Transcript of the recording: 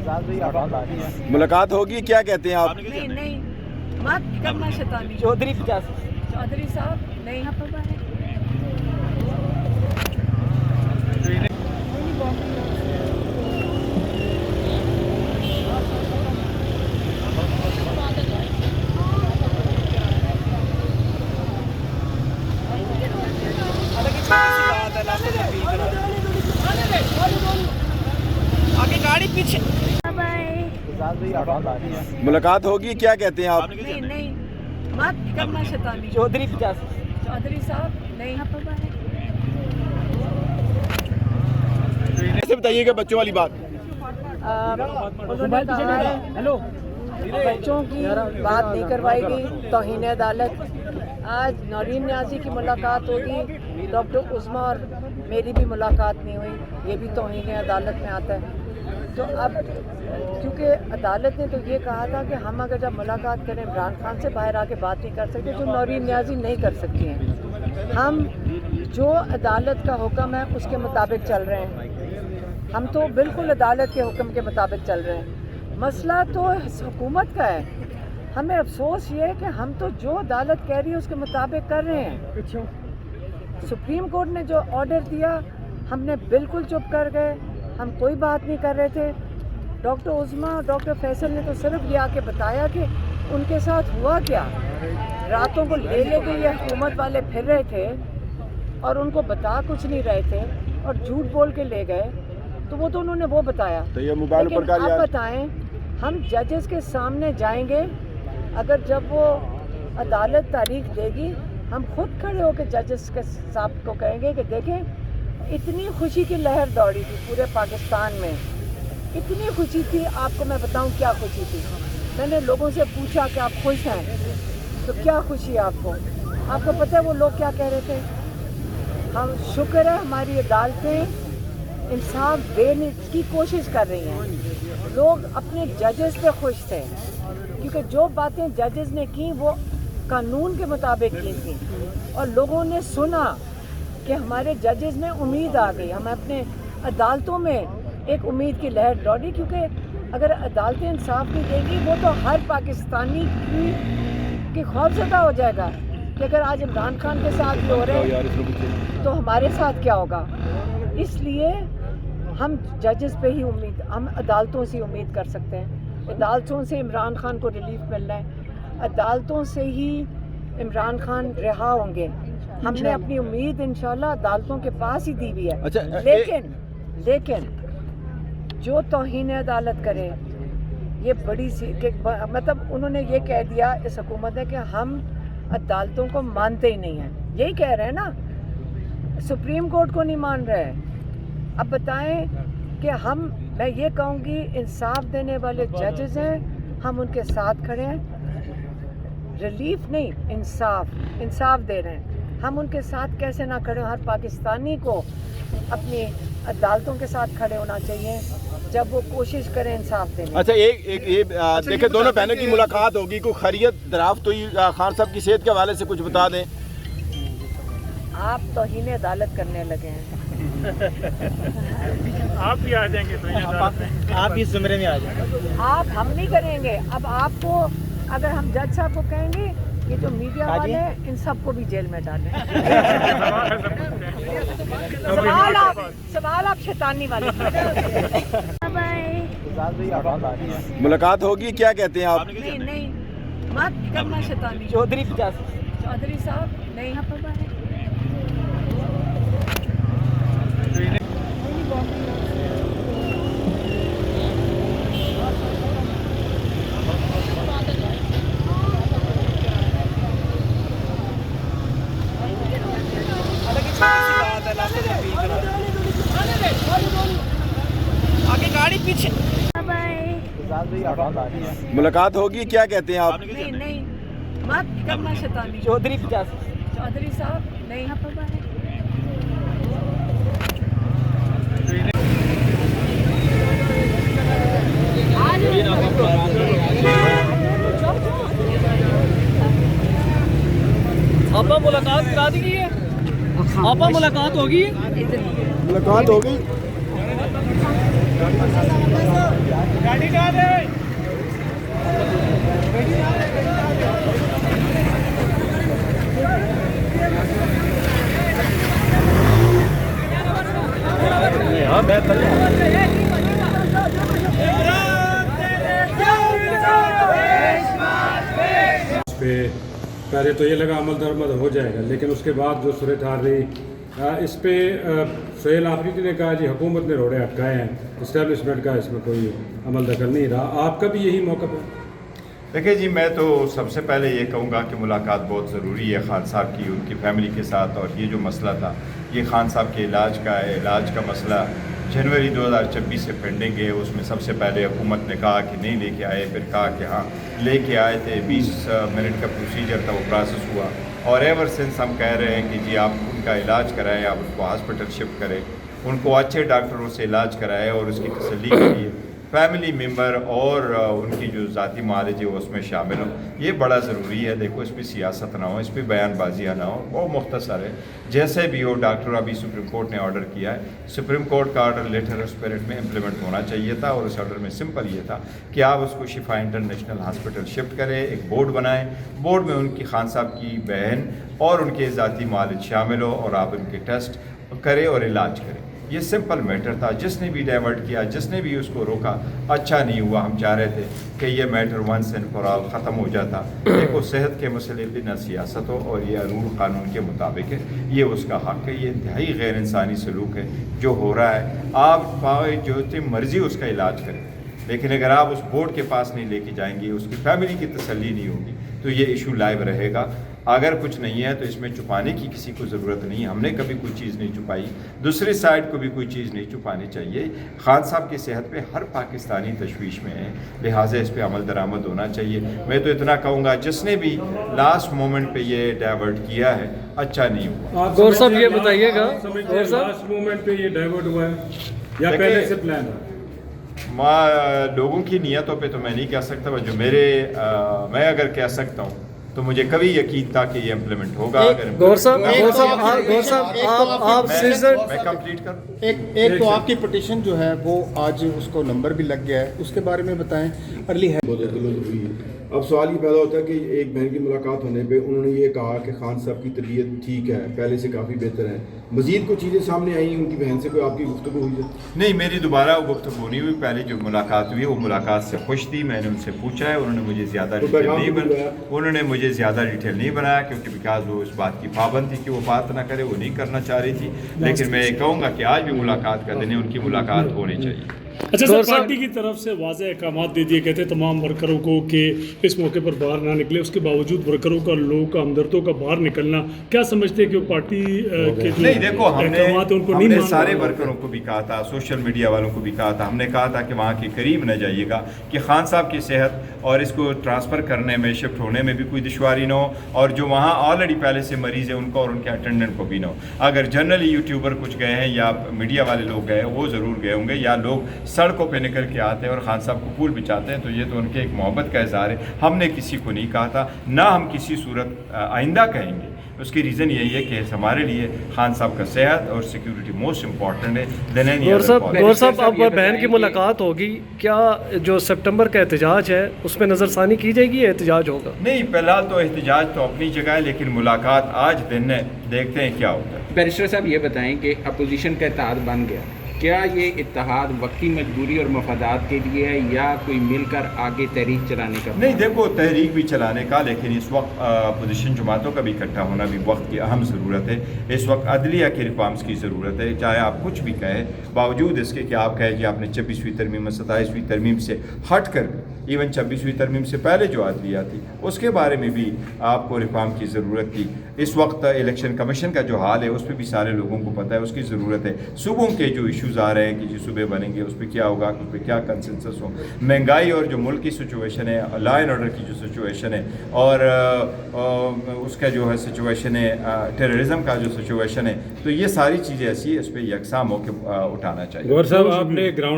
मुलाकात होगी, क्या कहते हैं आप? नहीं मत करना शैतानी। चौधरी साहब नहीं। आगे गाड़ी पीछे। मुलाकात होगी, क्या कहते हैं आप? नहीं मत करना शैतानी। चौधरी साहब नहीं। ऐसे बताइएगा बच्चों वाली बात। उन्होंने कहा है बच्चों की बात नहीं करवाई गई, तौहीन अदालत। आज नौरीन न्याजी की मुलाकात होगी, डॉक्टर उस्मा और मेरी भी मुलाकात नहीं हुई, ये भी तौहीन अदालत में आता है। तो अब क्योंकि अदालत ने तो ये कहा था कि हम अगर जब मुलाकात करें इमरान खान से बाहर आके बात नहीं कर सकते, जो नौरीन न्याजी नहीं कर सकती हैं। हम जो अदालत का हुक्म है उसके मुताबिक चल रहे हैं, हम तो बिल्कुल अदालत के हुक्म के मुताबिक चल रहे हैं। मसला तो हुकूमत का है। हमें अफसोस ये है कि हम तो जो अदालत कह रही है उसके मुताबिक कर रहे हैं। सुप्रीम कोर्ट ने जो ऑर्डर दिया हमने बिल्कुल चुप कर गए, हम कोई बात नहीं कर रहे थे। डॉक्टर उस्मा और डॉक्टर फैसल ने तो सिर्फ ये आके बताया कि उनके साथ हुआ क्या। रातों को ले के ये हुकूमत वाले फिर रहे थे और उनको बता कुछ नहीं रहे थे और झूठ बोल के ले गए, तो वो तो उन्होंने वो बताया। तो ये मोबाइल पर लेकिन आप बताएं, हम जजेस के सामने जाएंगे, अगर जब वो अदालत तारीख देगी हम खुद खड़े होकर जजेस के साहब को कहेंगे कि देखें इतनी खुशी की लहर दौड़ी थी पूरे पाकिस्तान में, इतनी खुशी थी। आपको मैं बताऊं क्या खुशी थी। मैंने लोगों से पूछा कि आप खुश हैं, तो क्या खुशी है आपको? आपको पता है वो लोग क्या कह रहे थे? हम शुक्र है हमारी अदालतें इंसाफ देने की कोशिश कर रही हैं। लोग अपने जजेस पे खुश थे क्योंकि जो बातें जजेस ने की वो कानून के मुताबिक की थी और लोगों ने सुना कि हमारे जजेस में उम्मीद आ गई। हमें अपने अदालतों में एक उम्मीद की लहर दौड़ी, क्योंकि अगर अदालतें इंसाफ नहीं देंगी वो तो हर पाकिस्तानी की खौफजदा हो जाएगा कि अगर आज इमरान खान के साथ भी हो रहे हैं तो हमारे साथ क्या होगा। इसलिए हम जजेस पे ही उम्मीद, हम अदालतों से उम्मीद कर सकते हैं। अदालतों से इमरान खान को रिलीफ मिलना है, अदालतों से ही इमरान खान रिहा होंगे। हमने अपनी उम्मीद इंशाल्लाह अदालतों के पास ही दी हुई है। अच्छा, लेकिन जो तौहीन अदालत करे ये बड़ी सी मतलब उन्होंने ये कह दिया इस हुकूमत ने कि हम अदालतों को मानते ही नहीं हैं। यही कह रहे हैं ना, सुप्रीम कोर्ट को नहीं मान रहे। अब बताएं कि मैं ये कहूँगी इंसाफ देने वाले जजेस हैं, हम उनके साथ खड़े हैं। रिलीफ नहीं, इंसाफ दे रहे हैं, हम उनके साथ कैसे ना खड़े। हर पाकिस्तानी को अपनी अदालतों के साथ खड़े होना चाहिए जब वो कोशिश करें इंसाफ देने। अच्छा, देखिए दोनों बहनों की मुलाकात होगी, कोई खैरियत दराफ्त हुई? खान साहब की सेहत के हवाले से कुछ बता दें। आप तौहीन अदालत करने लगे हैं। आप भी आ जाएंगे तो आप भी इस जुमरे में आ जाएंगे। आप हम नहीं करेंगे। अब आपको अगर हम जज साहब को कहेंगे ये जो मीडिया वाले हैं इन सबको भी जेल में डालें। सवाल आप शैतानी वाले। मुलाकात होगी, क्या कहते हैं आप? नहीं मत करना शैतानी। चौधरी साहब नहीं। आगे गाड़ी पीछे। मुलाकात होगी, क्या कहते हैं आप? नहीं मत करना शैतानी। चौधरी साहब नहीं। आपा मुलाकात करा दी है, आपा मुलाकात होगी, मुलाकात होगी। गाड़ी पहले तो ये लगा अमल दरमद हो जाएगा, लेकिन उसके बाद जो सूरत हाल रही इस पे सुहेल आफरीदी ने कहा जी हुकूमत ने रोड़े अटकाए हैं, इस्टेब्लिशमेंट का इसमें कोई अमल दखल नहीं रहा, आपका भी यही मौक़िफ़ है? देखिए जी, मैं तो सबसे पहले ये कहूँगा कि मुलाकात बहुत ज़रूरी है खान साहब की, उनकी फैमिली के साथ। और ये जो मसला था, ये खान साहब के इलाज का है। इलाज का मसला जनवरी 2026 से पेंडिंग है। उसमें सबसे पहले हुकूमत ने कहा कि नहीं लेके आए, फिर कहा कि हाँ लेके आए थे। 20 मिनट का प्रोसीजर था, वो प्रोसेस हुआ। और एवर सिंस हम कह रहे हैं कि जी आप उनका इलाज कराएं, आप उनको हॉस्पिटल शिफ्ट करें, उनको अच्छे डॉक्टरों से इलाज कराएं और उसकी तसल्ली करिए। फैमिली मेम्बर और उनकी जो ज़ाती मालिज है वो उसमें शामिल हो, ये बड़ा ज़रूरी है। देखो, इस पर सियासत ना हो, इस पर बयानबाजियाँ ना हो, वो मुख्तसर है। जैसे भी हो, डॉक्टर अभी सुप्रीम कोर्ट ने ऑर्डर किया है, सुप्रीम कोर्ट का ऑर्डर लेटर स्पिरिट में इम्प्लीमेंट होना चाहिए था। और उस ऑर्डर में सिंपल ये था कि आप उसको शिफा इंटरनेशनल हॉस्पिटल शिफ्ट करें, एक बोर्ड बनाएं, बोर्ड में उनकी खान साहब की बहन और उनके ज़ाती मालिज शामिल हो और आप उनके टेस्ट करें और इलाज करें। ये सिंपल मैटर था। जिसने भी डाइवर्ट किया, जिसने भी उसको रोका, अच्छा नहीं हुआ। हम चाह रहे थे कि ये matter once and for all ख़त्म हो जाता। देखो, सेहत के मसले पे ना सियासत हो और ये रूल कानून के मुताबिक है, ये उसका हक़ है। ये इंतहाई गैर इंसानी सलूक है जो हो रहा है। आप पाए जो मर्ज़ी उसका इलाज करें, लेकिन अगर आप उस बोर्ड के पास नहीं लेके जाएंगे, उसकी फैमिली की तसल्ली नहीं होगी, तो ये इशू लाइव रहेगा। अगर कुछ नहीं है तो इसमें छुपाने की किसी को ज़रूरत नहीं है। हमने कभी कोई चीज़ नहीं छुपाई, दूसरी साइड को भी कोई चीज़ नहीं छुपानी चाहिए। खान साहब की सेहत पे हर पाकिस्तानी तशवीश में है, लिहाजा इस पर अमल दरामद होना चाहिए। मैं तो इतना कहूँगा, जिसने भी लास्ट मोमेंट पे ये डाइवर्ट किया है, अच्छा नहीं हुआ। गौर साहब ये बताइएगा, गौर साहब लास्ट मोमेंट पे ये डाइवर्ट हुआ है या पहले से प्लान था? लोगों की नीयतों पे तो मैं नहीं कह सकता, जो मैं अगर कह सकता हूँ तो मुझे कभी यकीन था कि ये इम्प्लीमेंट होगा। अगर गौर साहब आप मैं कंप्लीट करूँ। एक तो आपकी पिटीशन जो है वो आज उसको नंबर भी लग गया है, उसके बारे में बताएं। अर्ली है अब सवाल ये पैदा होता है कि एक बहन की मुलाकात होने पे उन्होंने ये कहा कि खान साहब की तबीयत ठीक है, पहले से काफ़ी बेहतर है। मज़ीद कुछ चीज़ें सामने आई उनकी बहन से, कोई आपकी गुफ्तगू हुई है? नहीं, मेरी दोबारा वो गुफ्तगू नहीं हुई। पहले जो मुलाकात हुई वो मुलाकात से खुश थी। मैंने उनसे पूछा है, उन्होंने मुझे ज़्यादा डिटेल नहीं बनाया क्योंकि बिकॉज वो इस बात की पाबंद थी कि वो बात ना करे, वो नहीं करना चाह रही थी। लेकिन मैं कहूँगा कि आज भी मुलाकात कर देने उनकी मुलाकात होनी चाहिए। अच्छा सर, पार्टी की तरफ से वाज़ेह अहकाम दे दिए गए थे तमाम वर्करों को कि इस मौके पर बाहर ना निकले, उसके बावजूद वर्करों का, लोगों का, हमदर्दों का बाहर निकलना, क्या समझते हैं कि वो पार्टी के जो नहीं, देखो, हमने सारे नहीं वर्करों को भी कहा था, सोशल मीडिया वालों को भी कहा था, हमने कहा था कि वहाँ के करीब न जाइएगा, कि खान साहब की सेहत और इसको ट्रांसफ़र करने में, शिफ्ट होने में भी कोई दुश्वारी न हो, और जो वहाँ ऑलरेडी पहले से मरीज़ है उनको और उनके अटेंडेंट को भी न हो। अगर जनरली यूट्यूबर कुछ गए हैं या मीडिया वाले लोग गए, वो ज़रूर गए होंगे, या लोग सड़कों पर निकल के आते हैं और खान साहब को फूल बिछाते हैं, तो ये तो उनके एक मोहब्बत का इज़हार है। हमने किसी को नहीं कहा था, ना हम किसी सूरत आइंदा कहेंगे। उसकी रीज़न यही है कि हमारे लिए खान साहब का सेहत और सिक्योरिटी मोस्ट इम्पॉर्टेंट है। गौर साहब अब बहन की मुलाकात होगी, क्या जो सितंबर का एहतजाज है उस पर नज़रसानी की जाएगी या एहतजाज होगा? नहीं, फिलहाल तो एहतजाज तो अपनी जगह है, लेकिन मुलाकात आज दिन है, देखते हैं क्या होता है। बैरिस्टर साहब ये बताएं कि अपोजिशन का इत्तेहाद बन गया, क्या ये इत्तेहाद वक्ती मजबूरी और मफादात के लिए है या कोई मिलकर आगे तहरीक चलाने का? नहीं, देखो, तहरीक भी चलाने का, लेकिन इस वक्त अपोजिशन जमातों का भी इकट्ठा होना भी वक्त की अहम ज़रूरत है। इस वक्त अदलिया के रिफॉर्म्स की ज़रूरत है। चाहे आप कुछ भी कहें, बावजूद इसके कि आप कहें कि आपने 26वीं तरमीम और 27वीं तरमीम से हट कर, इवन 26वीं तरमीम से पहले जो अदलिया थी उसके बारे में भी आपको रिफॉर्म की ज़रूरत थी। इस वक्त इलेक्शन कमीशन का जो हाल है उस पर भी सारे लोगों को पता है, उसकी ज़रूरत है। सुबह के जो इशूज़ आ रहे हैं कि जी सुबह बनेंगे, उस पर क्या होगा, उस पर क्या कंसेंसस हो, महंगाई और जो मुल्क की सिचुएशन है, लॉ एंड ऑर्डर की जो सिचुएशन है, और उसका जो है सिचुएशन है, टेररिज्म का जो सिचुएशन है, तो ये सारी चीज़ें ऐसी है, इस पर यकसाम होकर उठाना चाहिए। गौर साहब, आपने ग्राउंड